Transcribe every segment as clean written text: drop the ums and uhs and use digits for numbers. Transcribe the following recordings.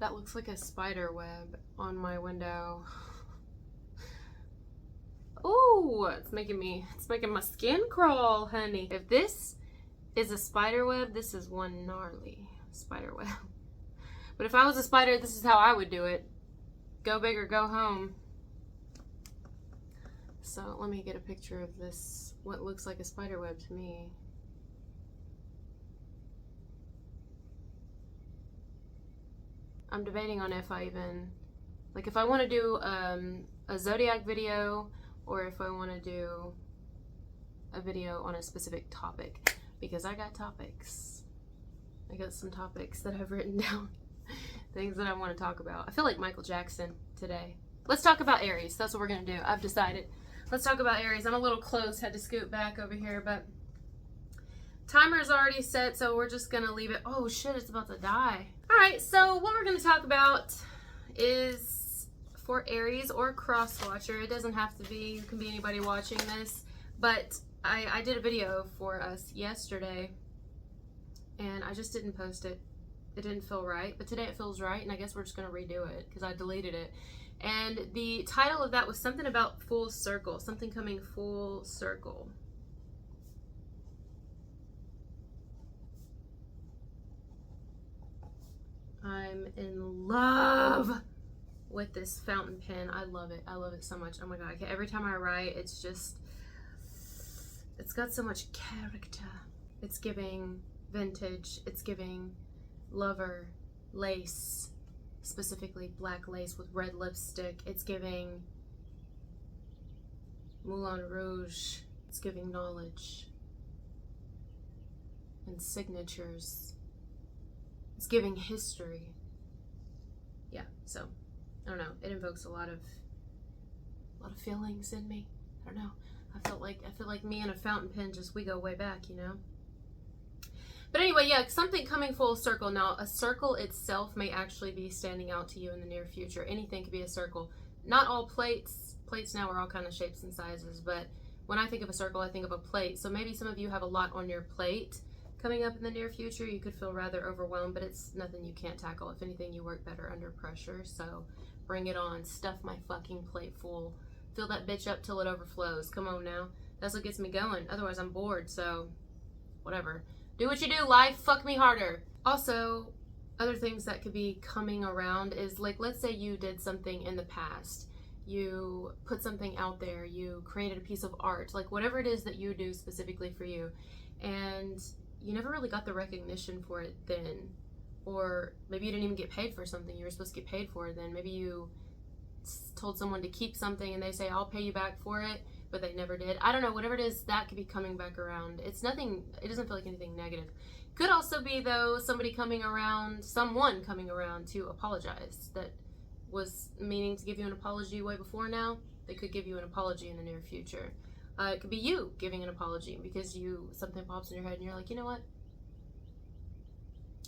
That looks like a spider web on my window. Ooh, it's making my skin crawl, honey. If this is a spider web, this is one gnarly spider web. But if I was a spider, this is how I would do it. Go big or go home. So let me get a picture of this, what looks like a spider web to me. I'm debating on if I even, like if I want to do a Zodiac video or if I want to do a video on a specific topic, because I got topics. I got some topics that I've written down, things that I want to talk about. I feel like Michael Jackson today. Let's talk about Aries. That's what we're going to do. I've decided. Let's talk about Aries. I'm a little close, had to scoot back over here, but timer's already set, so we're just going to leave it. Oh shit, it's about to die. All right, so what we're going to talk about is for Aries or cross watcher. It doesn't have to be, you can be anybody watching this, but I did a video for us yesterday and I just didn't post it. It didn't feel right, but today it feels right, and I guess we're just going to redo it because I deleted it. And the title of that was something about full circle, something coming full circle. I'm in love with this fountain pen. I love it. I love it so much. Oh my god. Every time I write, it's just, it's got so much character. It's giving vintage. It's giving lover, lace, specifically black lace with red lipstick. It's giving Moulin Rouge. It's giving knowledge and signatures. It's giving history. Yeah, so I don't know. It invokes a lot of feelings in me. I don't know. I feel like me and a fountain pen, just we go way back, you know. But anyway, yeah, something coming full circle. Now, a circle itself may actually be standing out to you in the near future. Anything could be a circle. Not all plates. Plates now are all kind of shapes and sizes, but when I think of a circle, I think of a plate. So maybe some of you have a lot on your plate coming up in the near future. You could feel rather overwhelmed, but it's nothing you can't tackle. If anything, you work better under pressure. So bring it on. Stuff my fucking plate full. Fill that bitch up till it overflows. Come on now. That's what gets me going. Otherwise, I'm bored. So whatever. Do what you do. Life, fuck me harder. Also, other things that could be coming around is like, let's say you did something in the past. You put something out there. You created a piece of art. Like whatever it is that you do specifically for you. And you never really got the recognition for it then, or maybe you didn't even get paid for something you were supposed to get paid for then. Maybe you told someone to keep something and they say, I'll pay you back for it, but they never did. I don't know, whatever it is, that could be coming back around. It's nothing, it doesn't feel like anything negative. Could also be though, someone coming around to apologize that was meaning to give you an apology way before now. They could give you an apology in the near future. It could be you giving an apology because something pops in your head and you're like, you know what?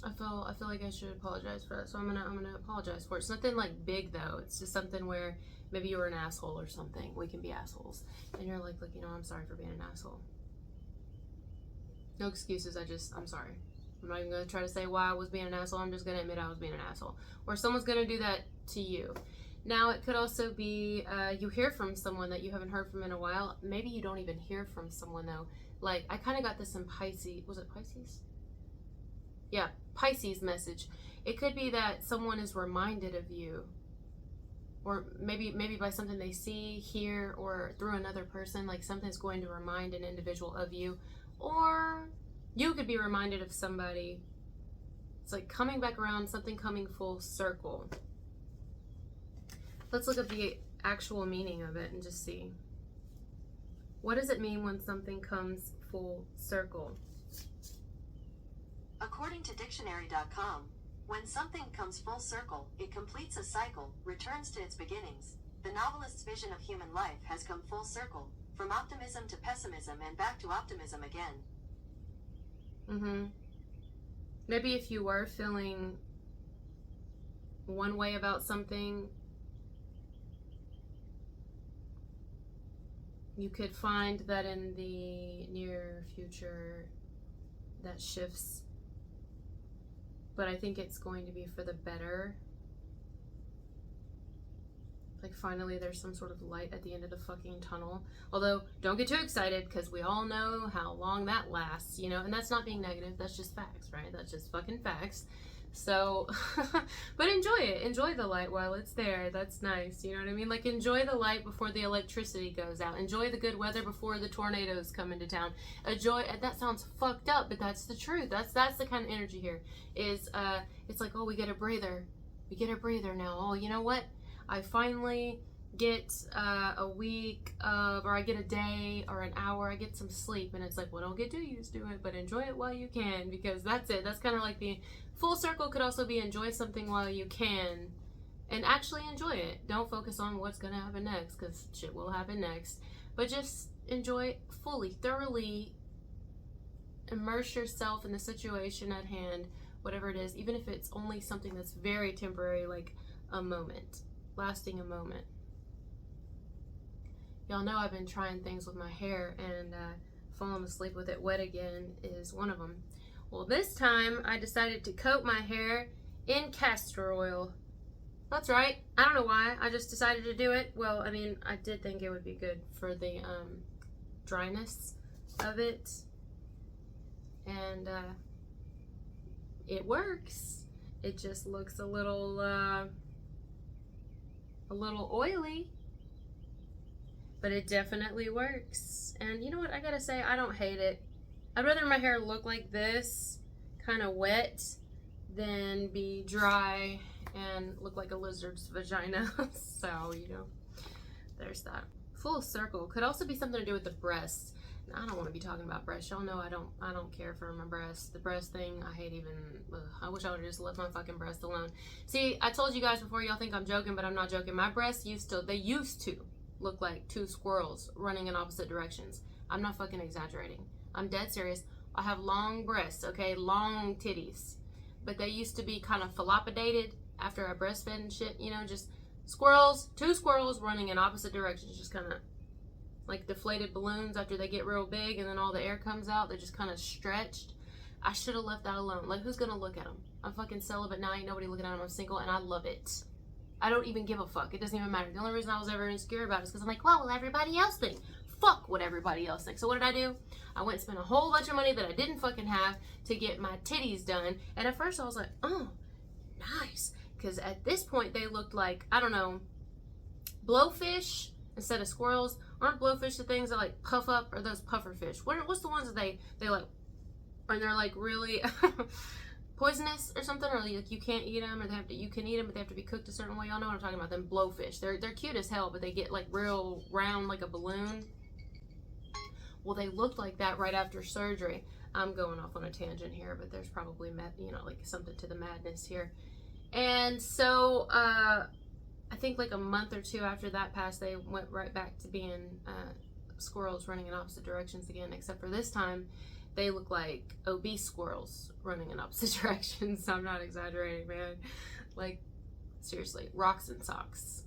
I feel like I should apologize for that, so I'm gonna apologize for it. It's nothing like big though. It's just something where maybe you were an asshole or something. We can be assholes, and you're like, look, you know, I'm sorry for being an asshole. No excuses. I'm sorry. I'm not even gonna try to say why I was being an asshole. I'm just gonna admit I was being an asshole, or someone's gonna do that to you. Now, it could also be you hear from someone that you haven't heard from in a while. Maybe you don't even hear from someone, though. Like, I kind of got this in Pisces. Was it Pisces? Yeah, Pisces message. It could be that someone is reminded of you. Or maybe by something they see, hear, or through another person. Like, something's going to remind an individual of you. Or you could be reminded of somebody. It's like coming back around, something coming full circle. Let's look at the actual meaning of it and just see. What does it mean when something comes full circle? According to dictionary.com, when something comes full circle, it completes a cycle, returns to its beginnings. The novelist's vision of human life has come full circle, from optimism to pessimism and back to optimism again. Maybe if you were feeling one way about something, you could find that in the near future that shifts, but I think it's going to be for the better. Like, finally, there's some sort of light at the end of the fucking tunnel. Although, don't get too excited, because we all know how long that lasts, you know? And that's not being negative. That's just facts, right? That's just fucking facts. So, but enjoy it. Enjoy the light while it's there. That's nice. You know what I mean? Like, enjoy the light before the electricity goes out. Enjoy the good weather before the tornadoes come into town. Enjoy, that sounds fucked up, but that's the truth. That's the kind of energy here. It's like, oh, we get a breather. We get a breather now. Oh, you know what? I finally get a week of, or I get a day or an hour, I get some sleep, and it's like, well, don't get too used to it, but enjoy it while you can, because that's it. That's kind of like the full circle. Could also be enjoy something while you can, and actually enjoy it. Don't focus on what's gonna happen next, because shit will happen next, but just enjoy it fully, thoroughly. Immerse yourself in the situation at hand, whatever it is, even if it's only something that's very temporary, like a moment, lasting a moment. Y'all know I've been trying things with my hair, and falling asleep with it wet again is one of them. Well, this time I decided to coat my hair in castor oil. That's right. I don't know why. I just decided to do it. Well, I mean, I did think it would be good for the dryness of it, and it works. It just looks a little oily, but it definitely works. And you know what, I gotta say, I don't hate it. I'd rather my hair look like this, kind of wet, than be dry and look like a lizard's vagina. So, you know, there's that. Full circle could also be something to do with the breasts. I don't want to be talking about breasts. Y'all know I don't care for my breasts. The breast thing, I hate even. I wish I would have just left my fucking breasts alone. See, I told you guys before, y'all think I'm joking, but I'm not joking. My breasts used to look like two squirrels running in opposite directions. I'm not fucking exaggerating. I'm dead serious. I have long breasts, okay, long titties, but they used to be kind of fallopidated after I breastfed and shit. You know, just squirrels, two squirrels running in opposite directions, just kind of like deflated balloons after they get real big and then all the air comes out. They're just kind of stretched. I should have left that alone. Like, who's gonna look at them? I'm fucking celibate now. Ain't nobody looking at them. I'm single, and I love it. I don't even give a fuck. It doesn't even matter. The only reason I was ever insecure about it is because I'm like, what will everybody else think? Fuck what everybody else thinks. So what did I do? I went and spent a whole bunch of money that I didn't fucking have to get my titties done. And at first I was like, oh, nice. Because at this point they looked like, I don't know, blowfish instead of squirrels. Aren't blowfish the things that like puff up, or those puffer fish? What's the ones that they like, or they're like really poisonous or something, or like you can't eat them, or you can eat them, but they have to be cooked a certain way. Y'all know what I'm talking about. Them blowfish. They're cute as hell, but they get like real round like a balloon. Well, they looked like that right after surgery. I'm going off on a tangent here, but there's probably like something to the madness here. And so I think like a month or two after that passed, they went right back to being squirrels running in opposite directions again, except for this time they look like obese squirrels running in opposite directions. I'm not exaggerating, man. Like, seriously, rocks and socks.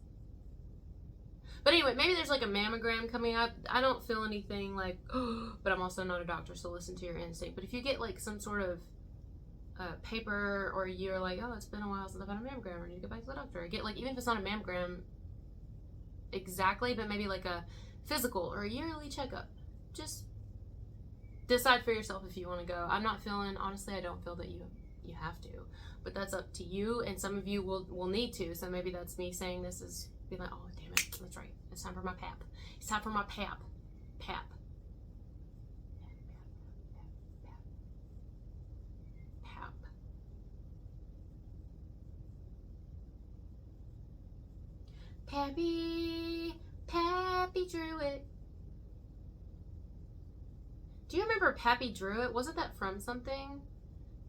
But anyway, maybe there's like a mammogram coming up. I don't feel anything like, but I'm also not a doctor, so listen to your instinct. But if you get like some sort of paper, or you're like, oh, it's been a while since I've had a mammogram, or I need to go back to the doctor, or get like, even if it's not a mammogram exactly, but maybe like a physical or a yearly checkup, just decide for yourself if you want to go. I'm not feeling, honestly, I don't feel that you have to, but that's up to you, and some of you will need to. So maybe that's me saying this is being like, oh damn it, that's right, it's time for my pap. It's time for my pap. Pappy Druid. Do you remember Pappy Druid? Wasn't that from something?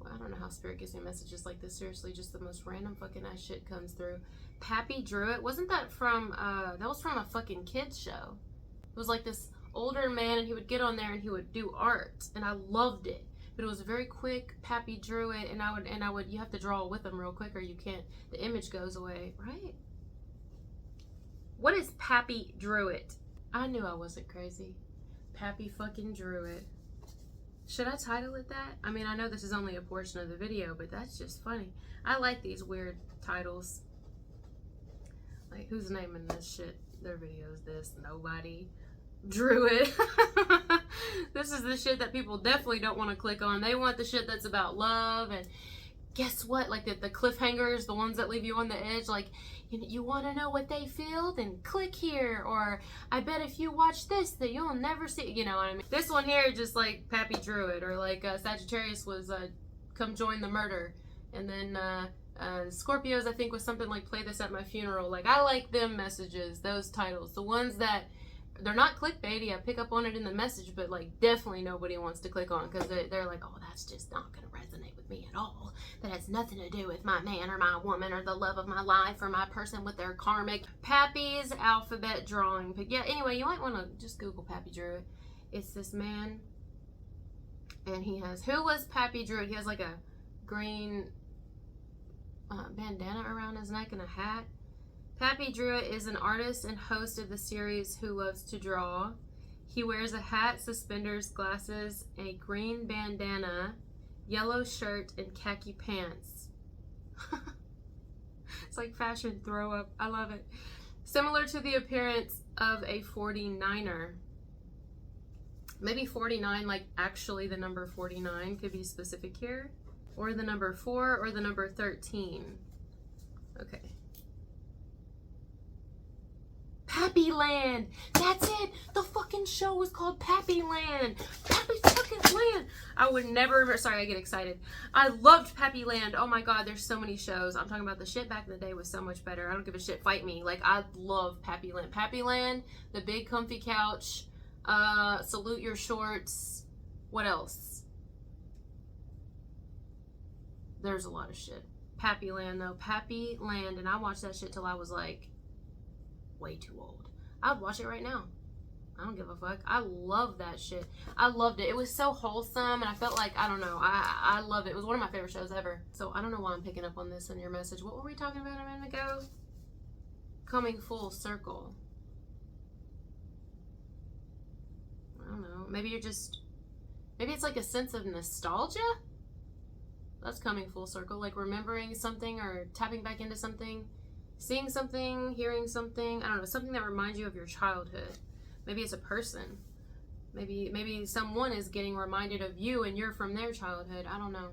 Well, I don't know how Spirit gives me messages like this. Seriously, just the most random fucking ass shit comes through. Pappy Druid? Wasn't that from, that was from a fucking kids show. It was like this older man, and he would get on there and he would do art, and I loved it. But it was a very quick Pappy Druid, and I would, you have to draw with them real quick or you can't, the image goes away, right? What is Pappy Druid? I knew I wasn't crazy. Pappy fucking Druid. Should I title it that? I mean, I know this is only a portion of the video, but that's just funny. I like these weird titles. Like, who's naming this shit? Their videos, this, nobody. Drew it. This is the shit that people definitely don't want to click on. They want the shit that's about love, and guess what? Like the cliffhangers, the ones that leave you on the edge, like, you want to know what they feel? Then click here. Or, I bet if you watch this, that you'll never see, you know what I mean? This one here, just like Pappy drew it. Or like Sagittarius was come join the murder. And then Scorpios, I think, was something like play this at my funeral. Like, I like them messages, those titles. The ones that, they're not clickbaity. I pick up on it in the message, but like definitely nobody wants to click on because they're like, oh, that's just not going to resonate with me at all. That has nothing to do with my man or my woman or the love of my life or my person with their karmic. Pappy's alphabet drawing. But yeah, anyway, you might want to just Google Pappy Drew It. It's this man, and he has, who was Pappy Drew It? He has like a green bandana around his neck and a hat. Pappy Drew It is an artist and host of the series Who Loves to Draw. He wears a hat, suspenders, glasses, a green bandana, yellow shirt, and khaki pants. It's like fashion throw up. I love it. Similar to the appearance of a 49er. Maybe 49, like actually the number 49 could be specific here. Or the number 4 or the number 13. Okay. Pappy Land. That's it. The fucking show was called Pappy Land. Pappy's fucking land. I would never, sorry, I get excited. I loved Pappy Land. Oh my god, there's so many shows. I'm talking about the shit back in the day was so much better. I don't give a shit. Fight me. Like, I love Pappy Land. Pappy Land, the big comfy couch, salute your shorts. What else? There's a lot of shit. Pappy Land though. Pappy Land, and I watched that shit till I was like way too old. I would watch it right now. I don't give a fuck. I love that shit. I loved it. It was so wholesome, and I felt like, I don't know, I love it. It was one of my favorite shows ever. So I don't know why I'm picking up on this in your message. What were we talking about a minute ago? Coming full circle. I don't know. Maybe you're just, maybe it's like a sense of nostalgia? That's coming full circle. Like remembering something or tapping back into something. Seeing something, hearing something, I don't know, something that reminds you of your childhood. Maybe it's a person. Maybe someone is getting reminded of you and you're from their childhood. I don't know.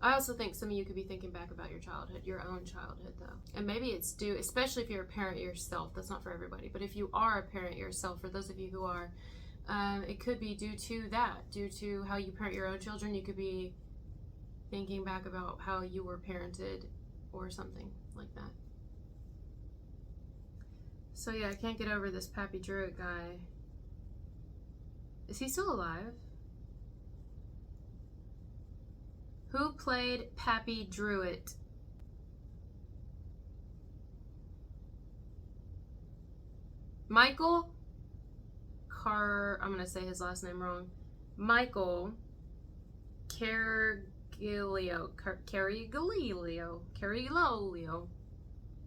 I also think some of you could be thinking back about your childhood, your own childhood though. And maybe it's due, especially if you're a parent yourself, that's not for everybody, but if you are a parent yourself, for those of you who are, it could be due to that, due to how you parent your own children. You could be thinking back about how you were parented or something like that. So yeah, I can't get over this Pappy Drew It guy. Is he still alive? Who played Pappy Drew It? Michael I'm gonna say his last name wrong. Michael Cariglio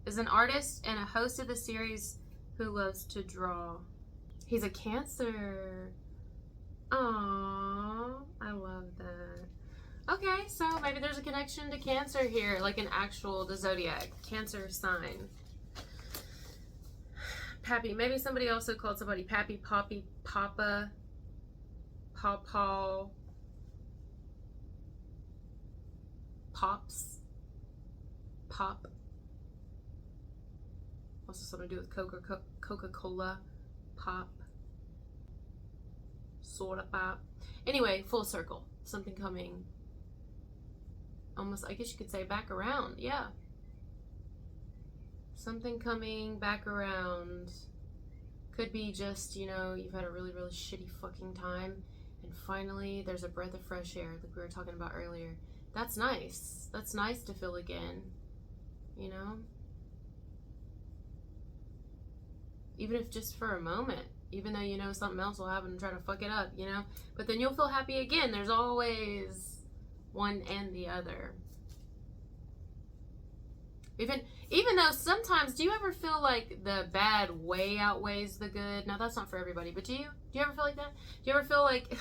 is an artist and a host of the series Who Loves to Draw. He's a Cancer. Aww, I love that. Okay, so maybe there's a connection to Cancer here, like an actual, the Zodiac, Cancer sign. Pappy. Maybe somebody also called somebody Pappy, Poppy, Papa, Pawpaw, Pops, Pop. Also something to do with Coca-Cola, Pop, Soda Pop. Anyway, full circle. Something coming almost, I guess you could say, back around. Yeah. Something coming back around. Could be just, you know, you've had a really, really shitty fucking time, and finally there's a breath of fresh air, like we were talking about earlier. That's nice. That's nice to feel again, you know? Even if just for a moment, even though you know something else will happen and try to fuck it up, you know? But then you'll feel happy again. There's always one and the other. Even though sometimes, do you ever feel like the bad way outweighs the good? Now that's not for everybody, but do you ever feel like that? Do you ever feel like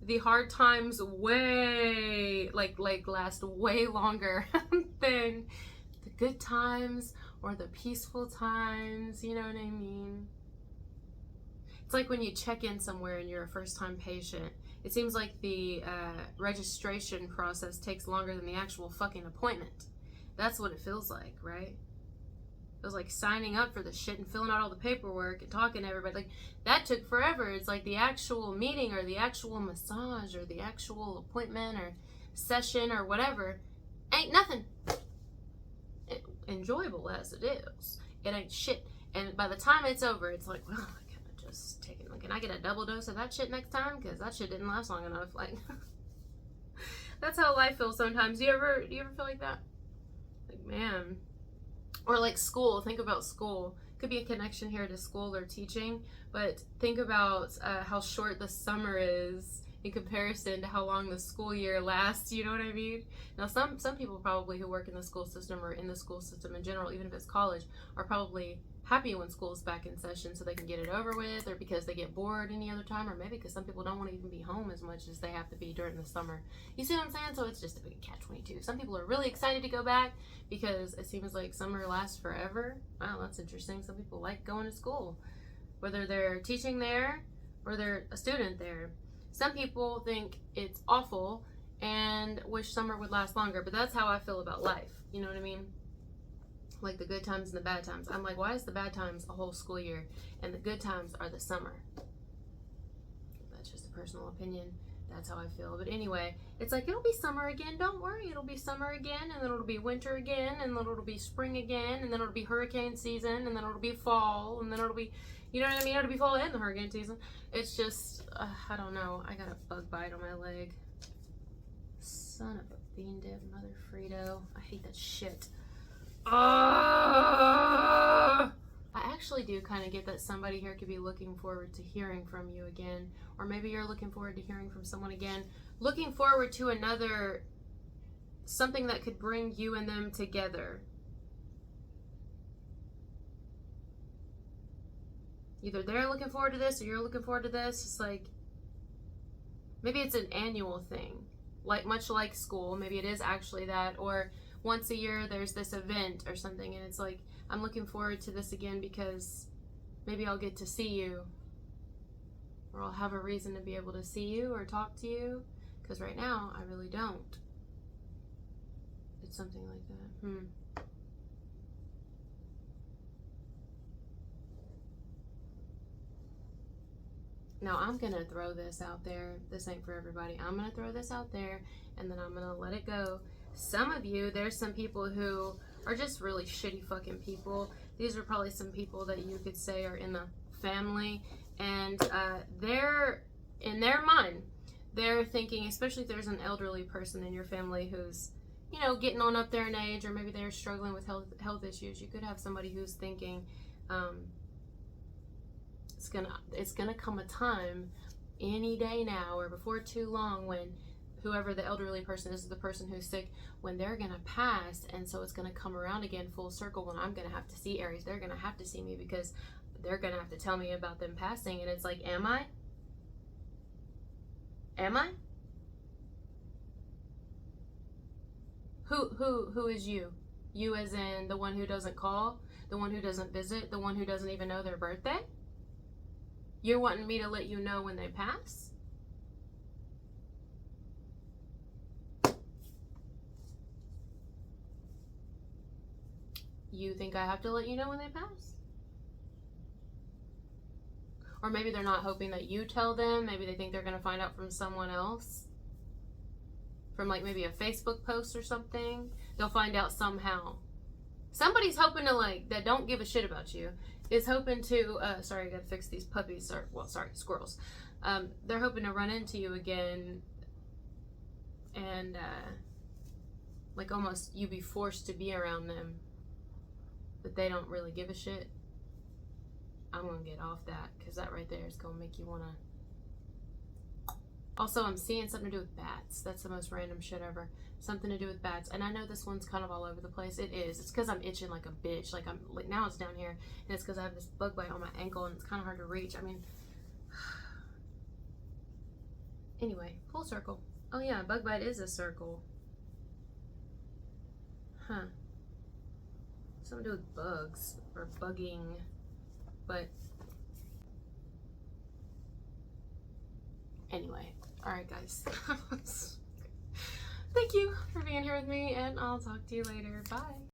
the hard times way like last way longer than the good times or the peaceful times? You know what I mean? It's like when you check in somewhere and you're a first-time patient. It seems like the registration process takes longer than the actual fucking appointment. That's what it feels like, right? It was like signing up for the shit and filling out all the paperwork and talking to everybody. Like, that took forever. It's like the actual meeting or the actual massage or the actual appointment or session or whatever ain't nothing. Enjoyable as it is, it ain't shit. And by the time it's over, it's like, well, I gotta just take it. Like, can I get a double dose of that shit next time? Because that shit didn't last long enough. Like, that's how life feels sometimes. Do you ever feel like that? Like, man. Or like school. Think about school. Could be a connection here to school or teaching, but think about how short the summer is in comparison to how long the school year lasts. You know what I mean? Now, some people probably who work in the school system or in the school system in general, even if it's college, are probably happy when school's back in session so they can get it over with, or because they get bored any other time, or maybe because some people don't want to even be home as much as they have to be during the summer. You see what I'm saying? So it's just a big catch-22. Some people are really excited to go back because it seems like summer lasts forever. Wow, that's interesting. Some people like going to school, whether they're teaching there or they're a student there. Some people think it's awful and wish summer would last longer, but that's how I feel about life. You know what I mean? Like the good times and the bad times. I'm like, why is the bad times a whole school year and the good times are the summer? That's just a personal opinion. That's how I feel. But anyway, it's like, it'll be summer again. Don't worry. It'll be summer again, and then it'll be winter again, and then it'll be spring again, and then it'll be hurricane season, and then it'll be fall, and then it'll be, you know what I mean? It'll be fall and the hurricane season. It's just, I don't know. I got a bug bite on my leg. Son of a bean dip, mother Frito. I hate that shit. I actually do kind of get that somebody here could be looking forward to hearing from you again, or maybe you're looking forward to hearing from someone again, looking forward to another, something that could bring you and them together. Either they're looking forward to this or you're looking forward to this. It's like, maybe it's an annual thing, like much like school. Maybe it is actually that, or once a year there's this event or something, and it's like, I'm looking forward to this again because maybe I'll get to see you, or I'll have a reason to be able to see you or talk to you, because right now I really don't. It's something like that. Now I'm gonna throw this out there. This ain't for everybody. I'm gonna throw this out there and then I'm gonna let it go. Some of you, there's some people who are just really shitty fucking people. These are probably some people that you could say are in the family, and they're, in their mind, they're thinking, especially if there's an elderly person in your family who's, you know, getting on up there in age, or maybe they're struggling with health issues. You could have somebody who's thinking, it's gonna come a time any day now or before too long when whoever the elderly person is, the person who's sick, when they're gonna pass, and so it's gonna come around again full circle when I'm gonna have to see Aries. They're gonna have to see me because they're gonna have to tell me about them passing. And it's like, am I? Who is you? You as in the one who doesn't call, the one who doesn't visit, the one who doesn't even know their birthday? You're wanting me to let you know when they pass? You think I have to let you know when they pass? Or maybe they're not hoping that you tell them. Maybe they think they're going to find out from someone else. From like maybe a Facebook post or something. They'll find out somehow. Somebody's hoping to, like, that don't give a shit about you, is hoping to, sorry, I gotta fix these puppies, or, well, sorry, squirrels. They're hoping to run into you again and, like, almost you be forced to be around them, but they don't really give a shit. I'm gonna get off that, because that right there is gonna make you wanna Also, I'm seeing something to do with bats. That's the most random shit ever. Something to do with bats. And I know this one's kind of all over the place. It is. It's because I'm itching like a bitch. Like, now it's down here. And it's because I have this bug bite on my ankle and it's kind of hard to reach. I mean, anyway, full circle. Oh yeah, bug bite is a circle. Huh. Something to do with bugs or bugging. But anyway. Alright, guys. Thank you for being here with me, and I'll talk to you later. Bye.